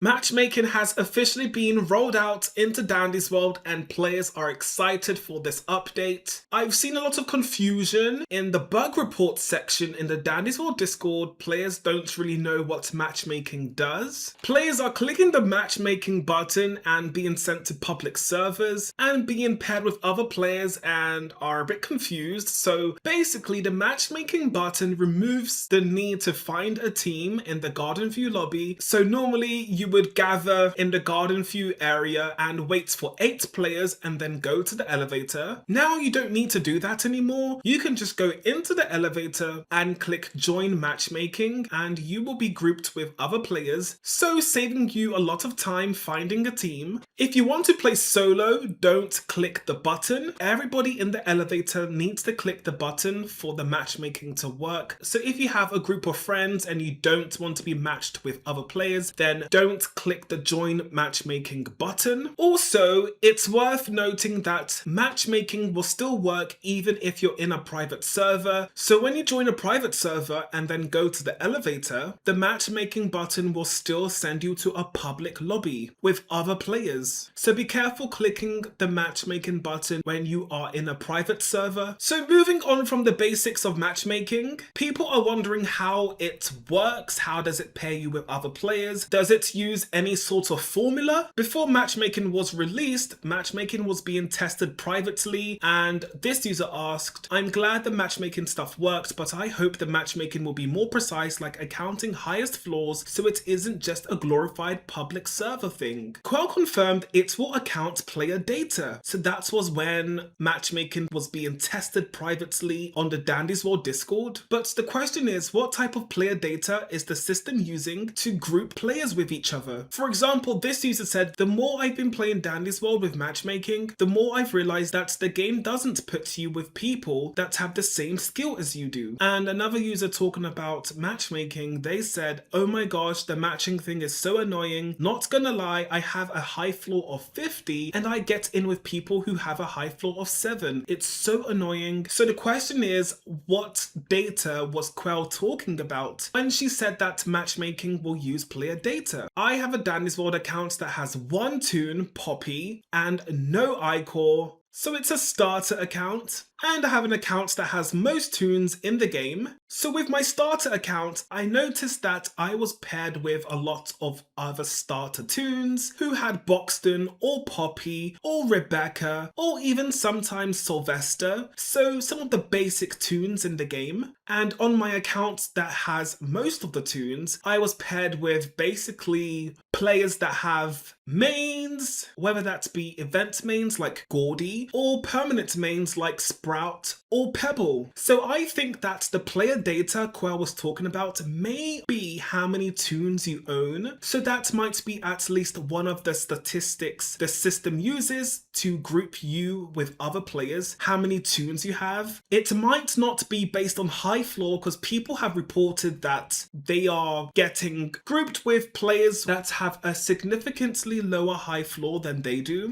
Matchmaking has officially been rolled out into Dandy's World and players are excited for this update. I've seen a lot of confusion in the bug report section in the Dandy's World Discord. Players don't really know what matchmaking does. Players are clicking the matchmaking button and being sent to public servers and being paired with other players and are a bit confused. So basically the matchmaking button removes the need to find a team in the Garden View lobby. So normally you would gather in the Garden View area and wait for 8 players and then go to the elevator. Now you don't need to do that anymore. You can just go into the elevator and click join matchmaking and you will be grouped with other players, so saving you a lot of time finding a team. If you want to play solo, don't click the button. Everybody in the elevator needs to click the button for the matchmaking to work. So if you have a group of friends and you don't want to be matched with other players, then don't click the join matchmaking button. Also, it's worth noting that matchmaking will still work even if you're in a private server. So when you join a private server and then go to the elevator, the matchmaking button will still send you to a public lobby with other players. So be careful clicking the matchmaking button when you are in a private server. So moving on from the basics of matchmaking, people are wondering how it works. How does it pair you with other players? Does it use any sort of formula? Before matchmaking was released, matchmaking was being tested privately, and this user asked, "I'm glad the matchmaking stuff worked, but I hope the matchmaking will be more precise, like accounting highest floors, so it isn't just a glorified public server thing." Quell confirmed it will account player data. So that was when matchmaking was being tested privately on the Dandy's World Discord. But the question is, what type of player data is the system using to group players with each other? For example, this user said, "The more I've been playing Dandy's World with matchmaking, the more I've realized that the game doesn't put you with people that have the same skill as you do." And another user talking about matchmaking, they said, "Oh my gosh, the matching thing is so annoying. Not gonna lie, I have a high floor of 50 and I get in with people who have a high floor of 7. It's so annoying." So the question is, what data was Quell talking about when she said that matchmaking will use player data? I have a Dandy's World account that has 1 toon, Poppy, and no iCore. So it's a starter account, and I have an account that has most toons in the game. So with my starter account, I noticed that I was paired with a lot of other starter toons who had Boxton or Poppy or Rebecca or even sometimes Sylvester. So some of the basic toons in the game. And on my account that has most of the toons, I was paired with basically players that have mains, whether that be event mains like Gordy or permanent mains like Sprout or Pebble. So I think that the player data Quell was talking about may be how many toons you own. So that might be at least one of the statistics the system uses to group you with other players, how many toons you have. It might not be based on high floor because people have reported that they are getting grouped with players that have a significantly lower high floor than they do.